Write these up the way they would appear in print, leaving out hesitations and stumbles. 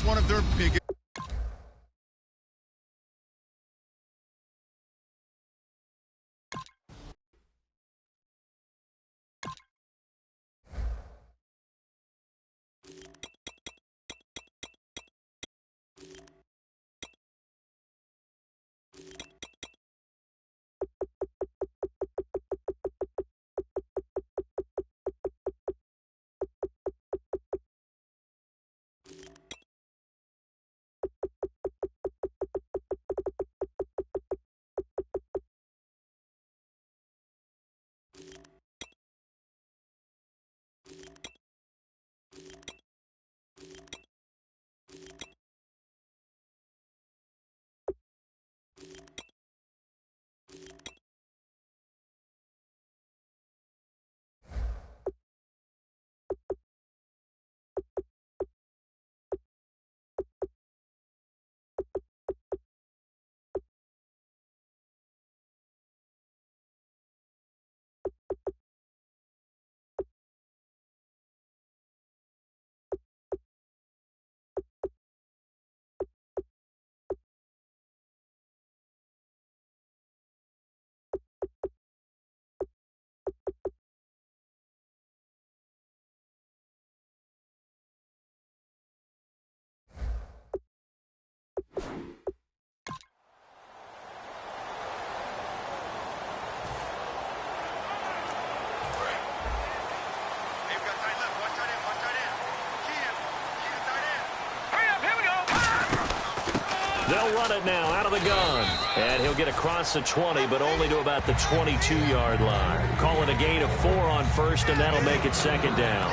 one of their biggest. They'll run it now out of the gun. And he'll get across the 20, but only to about the 22-yard line. Call it a gain of 4 on first, and that'll make it second down.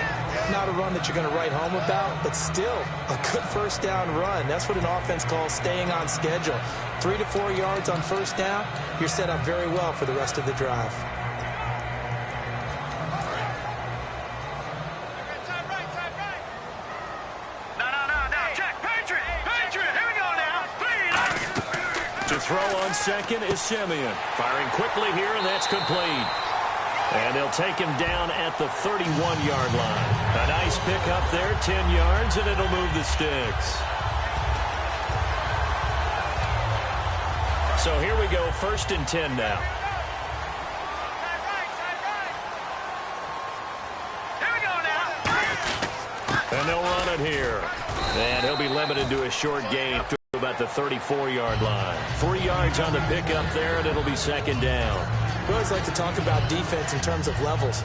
Not a run that you're going to write home about, but still a good first down run. That's what an offense calls staying on schedule. 3 to 4 yards on first down, you're set up very well for the rest of the drive. To throw on second is Simeon. Firing quickly here, and that's complete. And they'll take him down at the 31-yard line. A nice pick up there, 10 yards, and it'll move the sticks. So here we go, 1st and 10 now. And they'll run it here. And he'll be limited to a short gain to about the 34-yard line. 3 yards on the pickup there, and it'll be second down. We always like to talk about defense in terms of levels.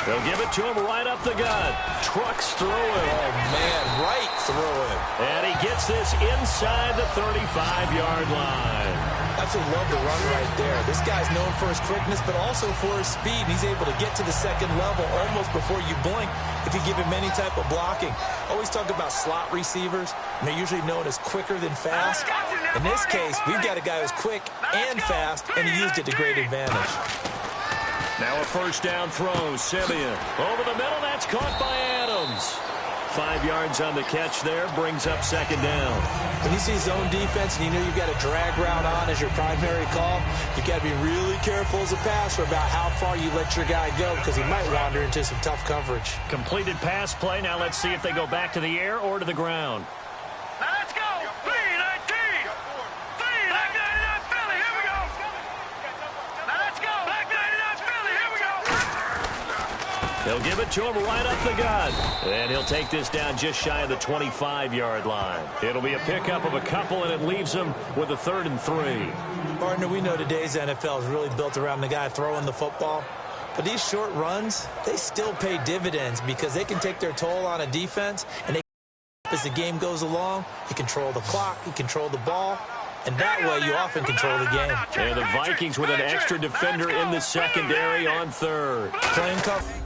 They'll give it to him right up the gut. Trucks through him. Oh, man, right through him. And he gets this inside the 35-yard line. Absolutely love the run right there. This guy's known for his quickness, but also for his speed. And he's able to get to the second level almost before you blink if you give him any type of blocking. Always talk about slot receivers, and they're usually known as quicker than fast. In this case, we've got a guy who's quick and fast, and he used it to great advantage. Now a first down throw. Simeon over the middle. That's caught by Adams. 5 yards on the catch there. Brings up second down. When you see zone defense and you know you've got a drag route on as your primary call, you've got to be really careful as a passer about how far you let your guy go because he might wander into some tough coverage. Completed pass play. Now let's see if they go back to the air or to the ground. Now let's go. 3-19. 3-99 Philly. Here we go. Now let's go. 99 Philly. Here we go. They'll give it to him right up the gut. And he'll take this down just shy of the 25-yard line. It'll be a pickup of a couple, and it leaves him with a 3rd and 3. Partner, we know today's NFL is really built around the guy throwing the football. But these short runs, they still pay dividends because they can take their toll on a defense, and they as the game goes along, you control the clock, you control the ball, and that way you often control the game. And the Vikings with an extra defender in the secondary on 3rd. Playing cover.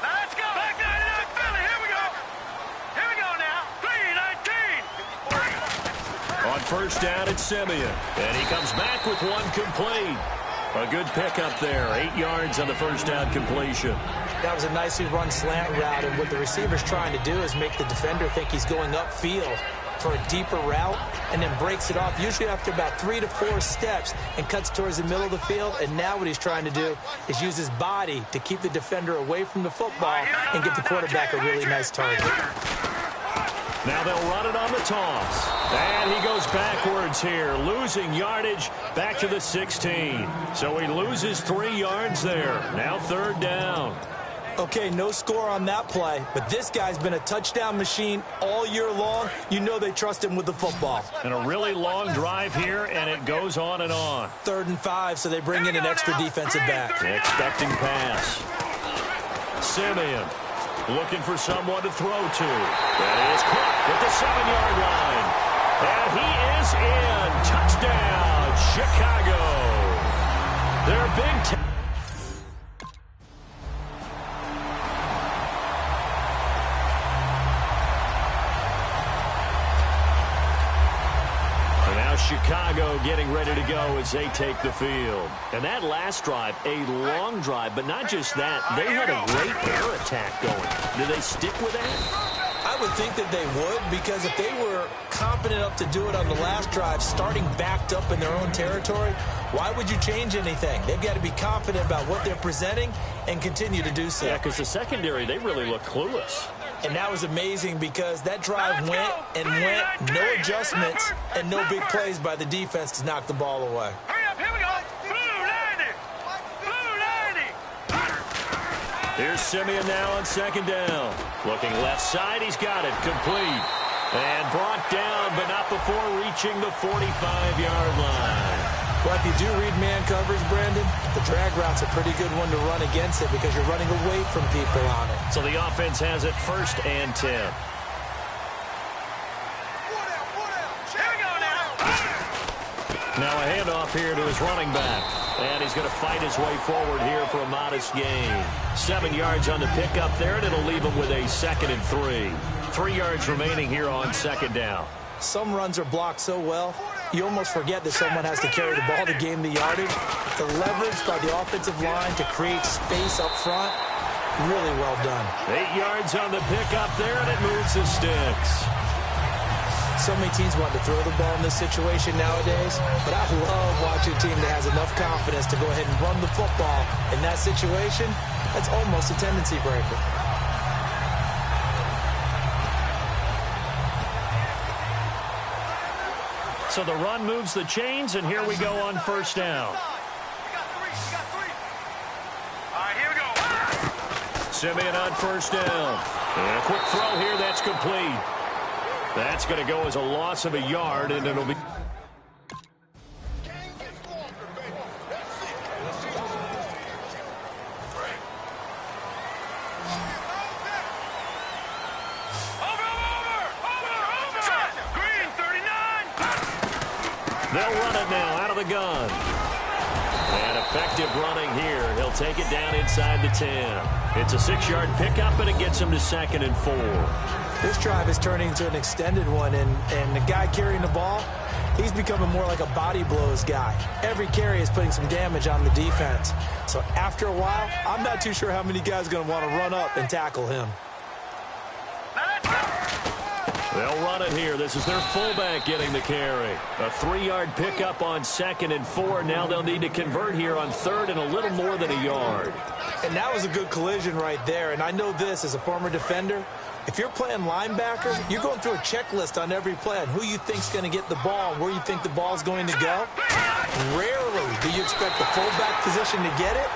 Now let's go. 99 Philly. Here we go. first down at Simeon. And he comes back with one complete. A good pickup there. 8 yards on the first down completion. That was a nicely run slant route, and what the receiver's trying to do is make the defender think he's going upfield for a deeper route, and then breaks it off, usually after about 3 to 4 steps, and cuts towards the middle of the field. And now what he's trying to do is use his body to keep the defender away from the football and give the quarterback a really nice target. Now they'll run it on the toss. And he goes backwards here, losing yardage back to the 16. So he loses 3 yards there. Now third down. Okay, no score on that play, but this guy's been a touchdown machine all year long. You know they trust him with the football. And a really long drive here, and it goes on and on. 3rd and 5, so they bring in an extra defensive back. Expecting pass. Simeon looking for someone to throw to. And he is caught at the 7-yard line. And he is in. Touchdown, Chicago. Their big Chicago getting ready to go as they take the field. And that last drive, a long drive, but not just that. They had a great air attack going. Do they stick with that? I would think that they would, because if they were confident enough to do it on the last drive, starting backed up in their own territory, why would you change anything? They've got to be confident about what they're presenting and continue to do so. Yeah, because the secondary, they really look clueless. And that was amazing because that drive went and went, no adjustments, and no big plays by the defense to knock the ball away. Hurry up, here we go. Blue 90. Blue 90. Here's Simeon now on second down. Looking left side, he's got it, complete. And brought down, but not before reaching the 45-yard line. Well, if you do read man coverage, Brandon, the drag route's a pretty good one to run against it because you're running away from people on it. So the offense has it 1st and 10. Here we go now. Now a handoff here to his running back. And he's going to fight his way forward here for a modest gain. 7 yards on the pickup there, and it'll leave him with a 2nd and 3. 3 yards remaining here on second down. Some runs are blocked so well, you almost forget that someone has to carry the ball to gain the yardage. The leverage by the offensive line to create space up front, really well done. 8 yards on the pickup there, and it moves the sticks. So many teams want to throw the ball in this situation nowadays, but I love watching a team that has enough confidence to go ahead and run the football. In that situation, that's almost a tendency breaker. So the run moves the chains, and here we go on first down. We got three. All right, here we go. Simeon on first down. And a quick throw here, that's complete. That's going to go as a loss of a yard, and it'll be... They'll run it now out of the gun. And effective running here. He'll take it down inside the 10. It's a 6-yard pickup, and it gets him to 2nd and 4. This drive is turning into an extended one, and the guy carrying the ball, he's becoming more like a body blows guy. Every carry is putting some damage on the defense. So after a while, I'm not too sure how many guys are going to want to run up and tackle him. They'll run it here. This is their fullback getting the carry. A 3-yard pickup on 2nd and 4. Now they'll need to convert here on 3rd and a little more than a yard. And that was a good collision right there. And I know this as a former defender. If you're playing linebacker, you're going through a checklist on every play on who you think's going to get the ball and where you think the ball's going to go. Rarely do you expect the fullback position to get it.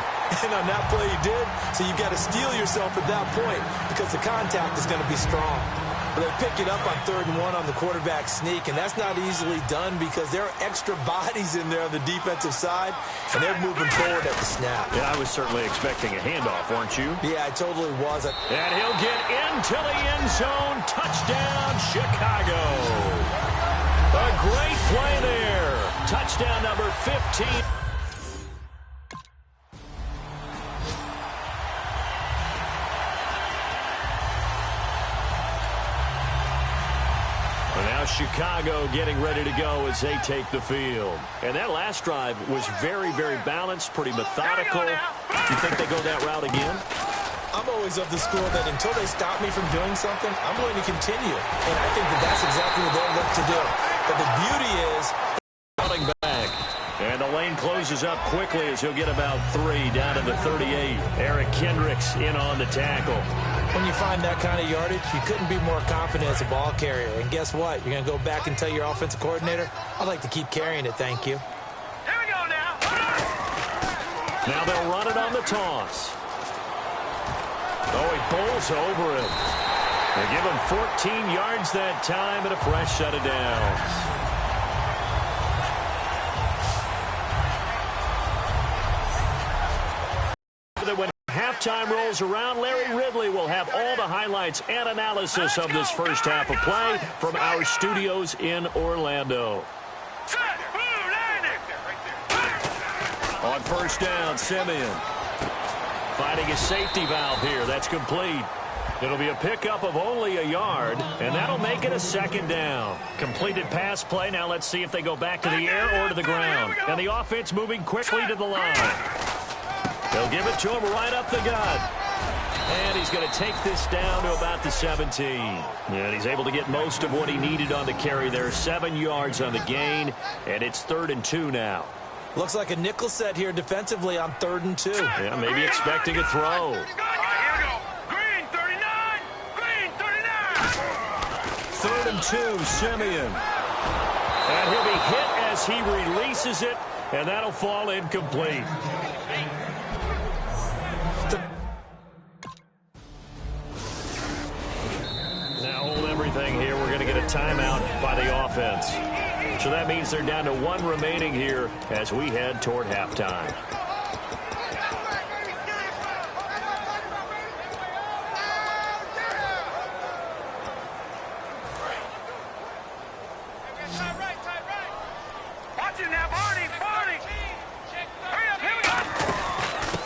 And on that play, you did. So you've got to steel yourself at that point because the contact is going to be strong. But they pick it up on 3rd and 1 on the quarterback sneak, and that's not easily done because there are extra bodies in there on the defensive side, and they're moving forward at the snap. Yeah, I was certainly expecting a handoff, weren't you? Yeah, I totally was. And he'll get into the end zone. Touchdown, Chicago. A great play there. Touchdown number 15. Now Chicago getting ready to go as they take the field. And that last drive was very, very balanced, pretty methodical. You think they go that route again? I'm always of the school that until they stop me from doing something, I'm going to continue. And I think that that's exactly what they'll look to do. But the beauty is... Running back. And the lane closes up quickly as he'll get about 3 down to the 38. Eric Kendricks in on the tackle. When you find that kind of yardage, you couldn't be more confident as a ball carrier. And guess what? You're going to go back and tell your offensive coordinator, I'd like to keep carrying it, thank you. Here we go now. Now they'll run it on the toss. Oh, he bowls over it. They give him 14 yards that time and a fresh set of downs. When halftime rolls around, Larry Ridley will have all the highlights and analysis of this first half of play from our studios in Orlando. On first down, Simeon finding a safety valve here. That's complete. It'll be a pickup of only a yard, and that'll make it a second down. Completed pass play. Now let's see if they go back to the air or to the ground. And the offense moving quickly to the line. They'll give it to him right up the gut. And he's going to take this down to about the 17. And he's able to get most of what he needed on the carry there. 7 yards on the gain, and it's 3rd and 2 now. Looks like a nickel set here defensively on 3rd and 2. Yeah, maybe expecting a throw. Here we go. Green 39. Green 39. 3rd and 2, Simeon. And he'll be hit as he releases it, and that'll fall incomplete. Everything here. We're going to get a timeout by the offense. So that means they're down to 1 remaining here as we head toward halftime.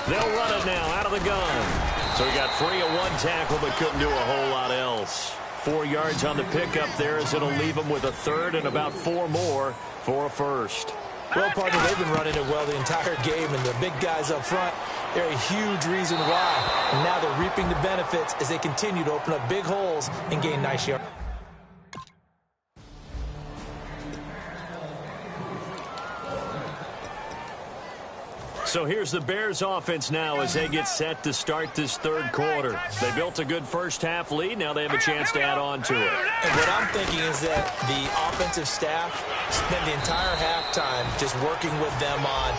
They'll run it now out of the gun. So he got free of 1 tackle but couldn't do a whole lot else. 4 yards on the pickup there as it'll leave him with a 3rd and about 4 more for a first. Well, partner, they've been running it well the entire game, and the big guys up front, they're a huge reason why. And now they're reaping the benefits as they continue to open up big holes and gain nice yards. So here's the Bears offense now as they get set to start this 3rd quarter. They built a good first half lead. Now they have a chance to add on to it. And what I'm thinking is that the offensive staff spent the entire halftime just working with them on,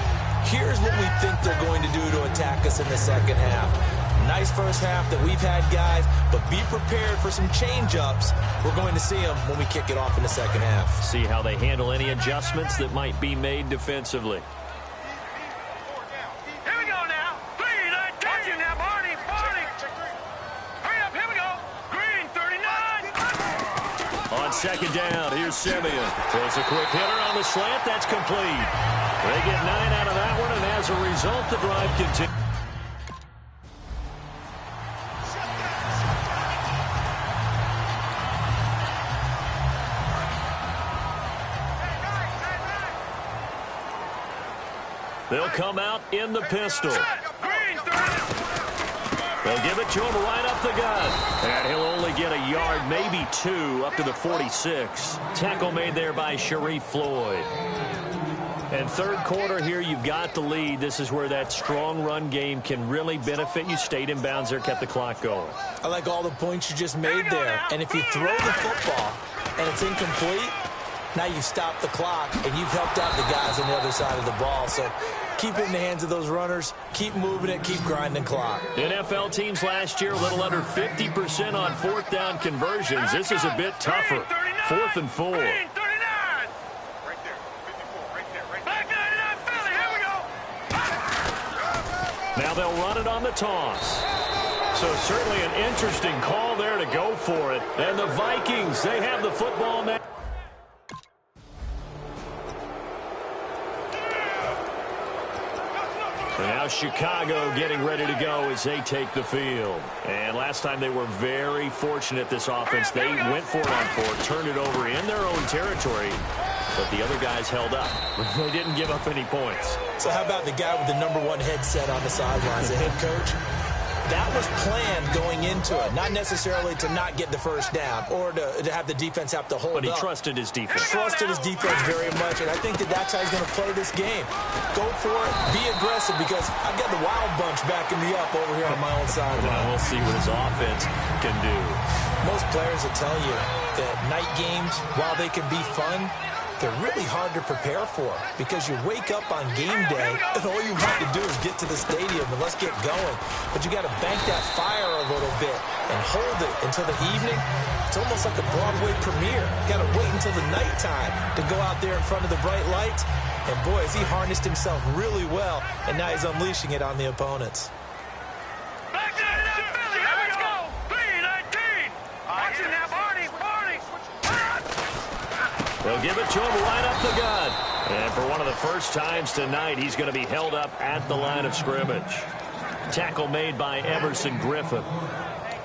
here's what we think they're going to do to attack us in the second half. Nice first half that we've had, guys, but be prepared for some change-ups. We're going to see them when we kick it off in the second half. See how they handle any adjustments that might be made defensively. Second down, here's Simeon. Throws a quick hitter on the slant. That's complete. They get 9 out of that one, and as a result, the drive continues. They'll come out in the pistol. They'll give it to him right up the gut. And he'll only get a yard, maybe 2, up to the 46. Tackle made there by Sharif Floyd. And 3rd quarter here, you've got the lead. This is where that strong run game can really benefit you. Stayed in bounds there, kept the clock going. I like all the points you just made there. And if you throw the football and it's incomplete, now you've stopped the clock and you've helped out the guys on the other side of the ball. So keep it in the hands of those runners. Keep moving it. Keep grinding clock. NFL teams last year a little under 50% on 4th down conversions. This is a bit tougher. 4th and 4. Now they'll run it on the toss. So certainly an interesting call there to go for it. And the Vikings, they have the football now. And now Chicago getting ready to go as they take the field. And last time they were very fortunate, this offense. They went for it on fourth, turned it over in their own territory, but the other guys held up. They didn't give up any points. So how about the guy with the #1 headset on the sidelines, the head coach? That was planned going into it, not necessarily to not get the first down or to have the defense have to hold up. But he trusted his defense. Trusted his defense very much, and I think that's how he's going to play this game. Go for it, be aggressive, because I've got the Wild Bunch backing me up over here on my own sideline. Well, we'll see what his offense can do. Most players will tell you that night games, while they can be fun, they're really hard to prepare for because you wake up on game day and all you want to do is get to the stadium and let's get going. But you got to bank that fire a little bit and hold it until the evening. It's almost like a Broadway premiere. You got to wait until the nighttime to go out there in front of the bright lights. And boy, has he harnessed himself really well, and now he's unleashing it on the opponents. Back to the Philly. Let's go. 3-19. Watching that, Barney. They'll give it to him right up the gut. And for one of the first times tonight, he's going to be held up at the line of scrimmage. Tackle made by Everson Griffin.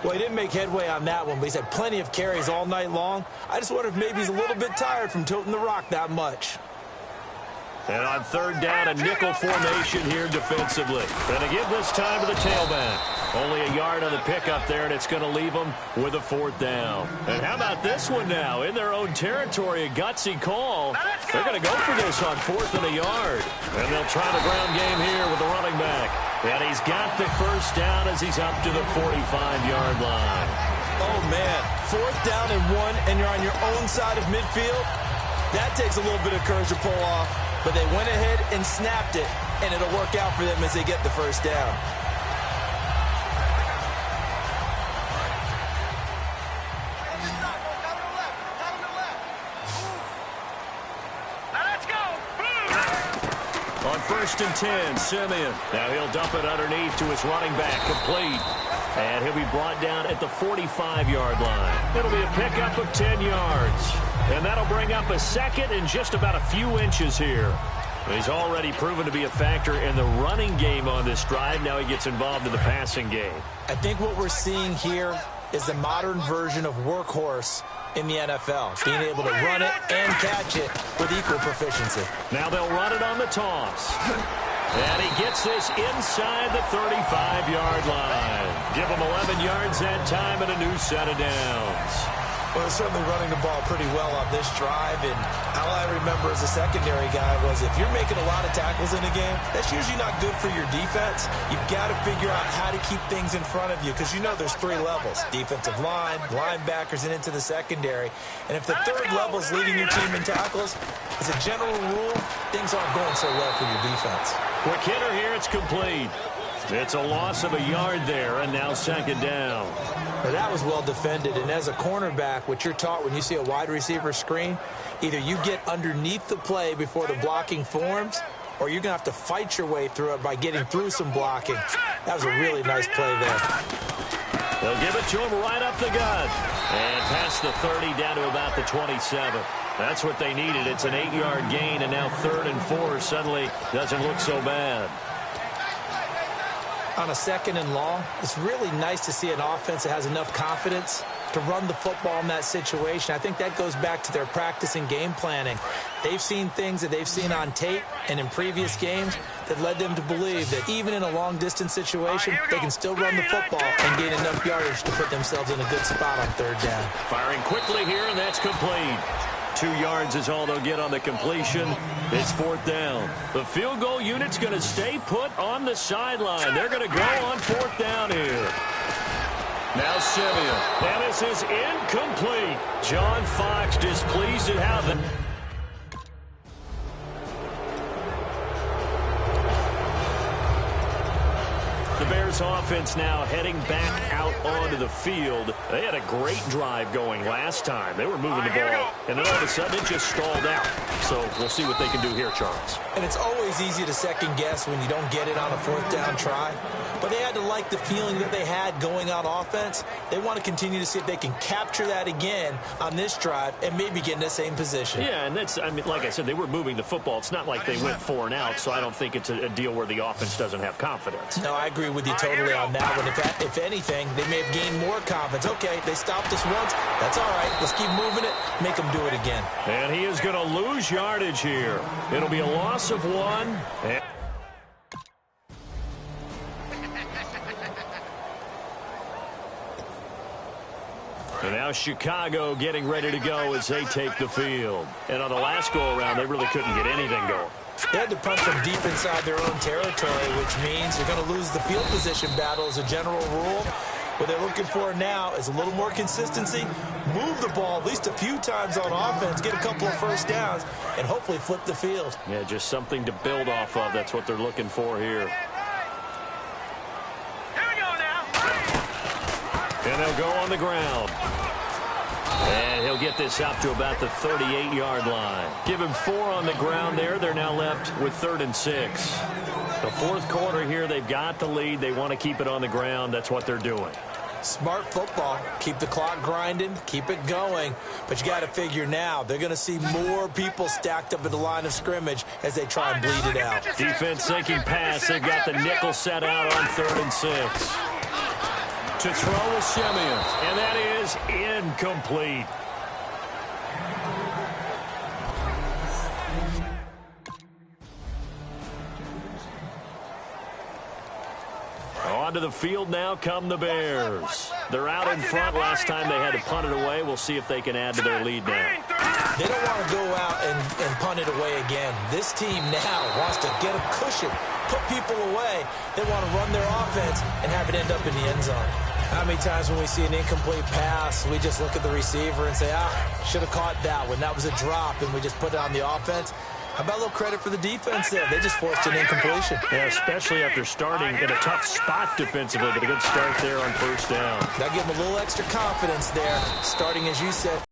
Well, he didn't make headway on that one, but he's had plenty of carries all night long. I just wonder if maybe he's a little bit tired from toting the rock that much. And on third down, a nickel formation here defensively. Going to give this time to the tailback. Only a yard on the pickup there, and it's going to leave them with a fourth down. And how about this one now? In their own territory, a gutsy call. They're going to go for this on 4th and a yard. And they'll try the ground game here with the running back. And he's got the first down as he's up to the 45-yard line. Oh, man. 4th down and 1, and you're on your own side of midfield? That takes a little bit of courage to pull off. But they went ahead and snapped it, and it'll work out for them as they get the first down. Let's go. On 1st and 10, Simeon. Now he'll dump it underneath to his running back, complete. And he'll be brought down at the 45-yard line. It'll be a pickup of 10 yards. And that'll bring up a second and just about a few inches here. He's already proven to be a factor in the running game on this drive. Now he gets involved in the passing game. I think what we're seeing here is the modern version of workhorse in the NFL, being able to run it and catch it with equal proficiency. Now they'll run it on the toss. And he gets this inside the 35-yard line. Give him 11 yards that time and a new set of downs. Well, they're certainly running the ball pretty well on this drive, and all I remember as a secondary guy was if you're making a lot of tackles in a game, that's usually not good for your defense. You've got to figure out how to keep things in front of you because you know there's 3 levels, defensive line, linebackers, and into the secondary. And if the 3rd level is leading your team in tackles, as a general rule, things aren't going so well for your defense. Quick hitter here, it's complete. It's a loss of a yard there, and now 2nd down. Now that was well defended, and as a cornerback, what you're taught when you see a wide receiver screen, either you get underneath the play before the blocking forms, or you're going to have to fight your way through it by getting through some blocking. That was a really nice play there. They'll give it to him right up the gut. And past the 30 down to about the 27. That's what they needed. It's an 8-yard gain, and now 3rd and 4 suddenly doesn't look so bad. On a 2nd and long, it's really nice to see an offense that has enough confidence to run the football in that situation. I think that goes back to their practice and game planning. They've seen things that they've seen on tape and in previous games that led them to believe that even in a long-distance situation, they can still run the football and gain enough yardage to put themselves in a good spot on 3rd down. Firing quickly here, and that's complete. 2 yards is all they'll get on the completion. It's 4th down. The field goal unit's going to stay put on the sideline. They're going to go on 4th down here. Now Simeon. And this is incomplete. John Fox displeased at how the... The Bears offense now heading back out onto the field. They had a great drive going last time. They were moving the ball, and then all of a sudden it just stalled out. So we'll see what they can do here, Charles. And it's always easy to second guess when you don't get it on a 4th down try. but they had to like the feeling that they had going on offense. They want to continue to see if they can capture that again on this drive and maybe get in the same position. Yeah, and that's, I mean, like I said, they were moving the football. It's not like they went 4 and out, so I don't think it's a deal where the offense doesn't have confidence. No, I agree with you totally on that one. If anything, they may have gained more confidence. Okay, they stopped us once. That's all right. Let's keep moving it, make them do it again. And he is going to lose yardage here. It'll be a loss of 1. And now Chicago getting ready to go as they take the field. And on the last go-around, they really couldn't get anything going. They had to punt from deep inside their own territory, which means you're going to lose the field position battle as a general rule. What they're looking for now is a little more consistency, move the ball at least a few times on offense, get a couple of first downs, and hopefully flip the field. Yeah, just something to build off of. That's what they're looking for here. Here we go now. And they'll go on the ground. And he'll get this out to about the 38-yard line. Give him 4 on the ground there. They're now left with 3rd and 6. The fourth quarter here, they've got the lead. They want to keep it on the ground. That's what they're doing. Smart football. Keep the clock grinding. Keep it going. But you got to figure now, they're going to see more people stacked up at the line of scrimmage as they try and bleed it out. Defense sinking pass. They've got the nickel set out on 3rd and 6. To throw is Simeon, and that is incomplete. Onto the field now come the Bears. They're out in front. Last time they had to punt it away. We'll see if they can add to their lead now. They don't want to go out and punt it away again. This team now wants to get a cushion, put people away. They want to run their offense and have it end up in the end zone. How many times when we see an incomplete pass, we just look at the receiver and say, should have caught that one. That was a drop, and we just put it on the offense. How about a little credit for the defense there? They just forced an incompletion. Yeah, especially after starting in a tough spot defensively, but a good start there on first down. That'll give them a little extra confidence there, starting, as you said.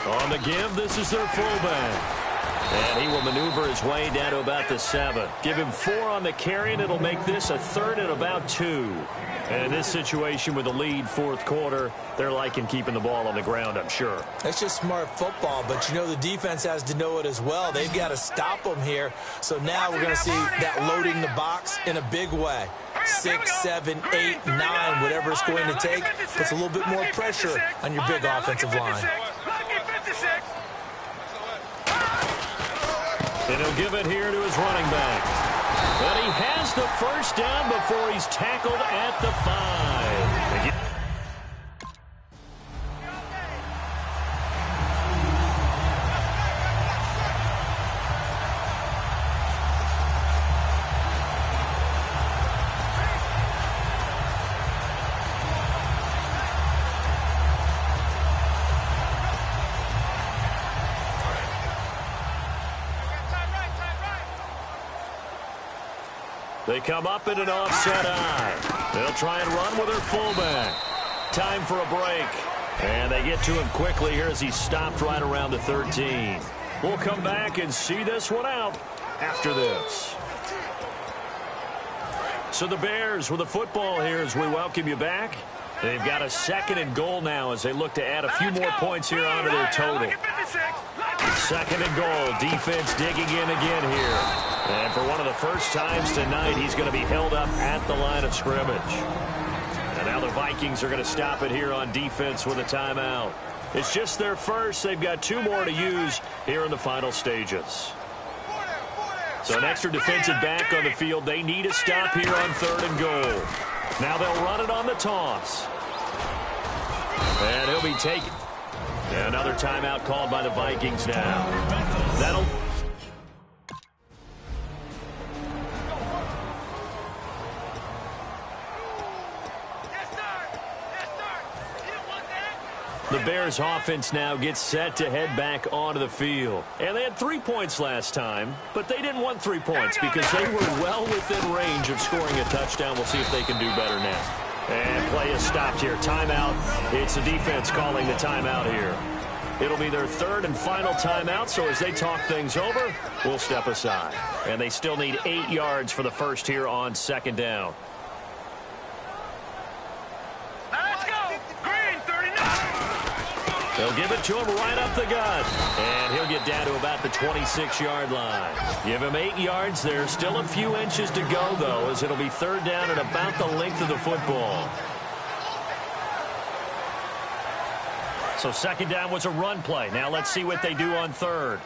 On the give, this is their fullback. And he will maneuver his way down to about the 7. Give him 4 on the carry, and it'll make this a 3rd and about 2. And in this situation with the lead fourth quarter, they're liking keeping the ball on the ground, I'm sure. That's just smart football, but you know the defense has to know it as well. They've got to stop them here. So now we're going to see that loading the box in a big way. 6, 7, 8, 9, whatever it's going to take, puts a little bit more pressure on your big offensive line. And he'll give it here to his running back. But he has the first down before he's tackled at the 5. They come up in an offset eye. They'll try and run with their fullback. Time for a break. And they get to him quickly here as he stopped right around the 13. We'll come back and see this one out after this. So the Bears with the football here as we welcome you back. They've got a 2nd and goal now as they look to add a few more points here onto their total. 2nd and goal. Defense digging in again here. And for one of the first times tonight, he's going to be held up at the line of scrimmage. And now the Vikings are going to stop it here on defense with a timeout. It's just their first. They've got 2 more to use here in the final stages. So an extra defensive back on the field. They need a stop here on 3rd and goal. Now they'll run it on the toss. And he'll be taken. And another timeout called by the Vikings now. That'll... The Bears offense now gets set to head back onto the field. And they had 3 points last time, but they didn't want 3 points because they were well within range of scoring a touchdown. We'll see if they can do better now. And play is stopped here. Timeout. It's the defense calling the timeout here. It'll be their third and final timeout, so as they talk things over, we'll step aside. And they still need 8 yards for the first here on second down. Let's go. Green, 39. They'll give it to him right up the gut. And he'll get down to about the 26-yard line. Give him 8 yards. There's still a few inches to go, though, as it'll be third down at about the length of the football. So second down was a run play. Now let's see what they do on third.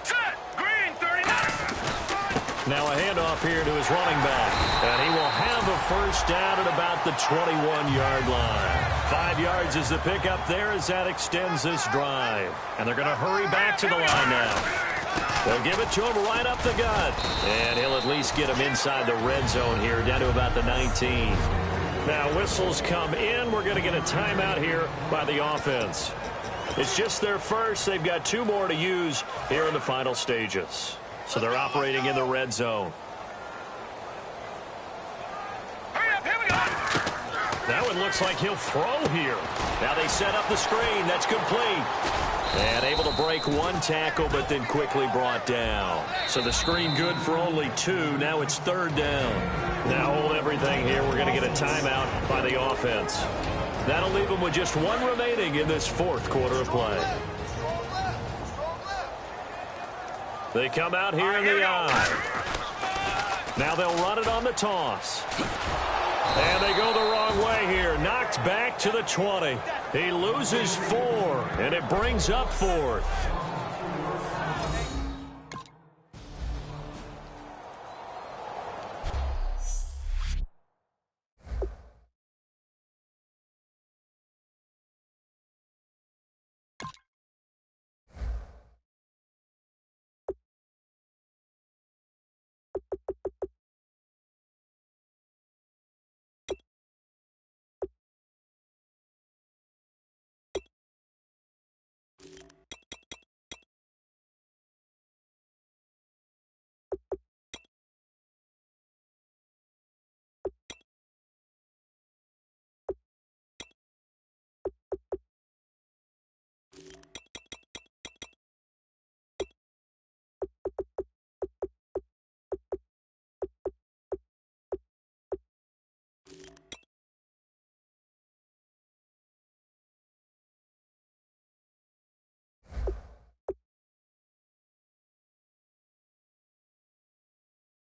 Set. Green, 39. Now a handoff here to his running back. And he will have a first down at about the 21-yard line. 5 yards is the pickup there as that extends this drive. And they're going to hurry back to the line now. They'll give it to him right up the gut. And he'll at least get him inside the red zone here, down to about the 19. Now whistles come in. We're going to get a timeout here by the offense. It's just their first. They've got 2 more to use here in the final stages. So they're operating in the red zone. Hurry up, here we go. That one looks like he'll throw here. Now they set up the screen. That's complete. And able to break 1 tackle, but then quickly brought down. So the screen good for only 2. Now it's third down. Now hold everything here. We're going to get a timeout by the offense. That'll leave them with just 1 remaining in this fourth quarter of play. They come out here in the eye. Now they'll run it on the toss. And they go the wrong way here. Knocked back to the 20. He loses 4, and it brings up 4th.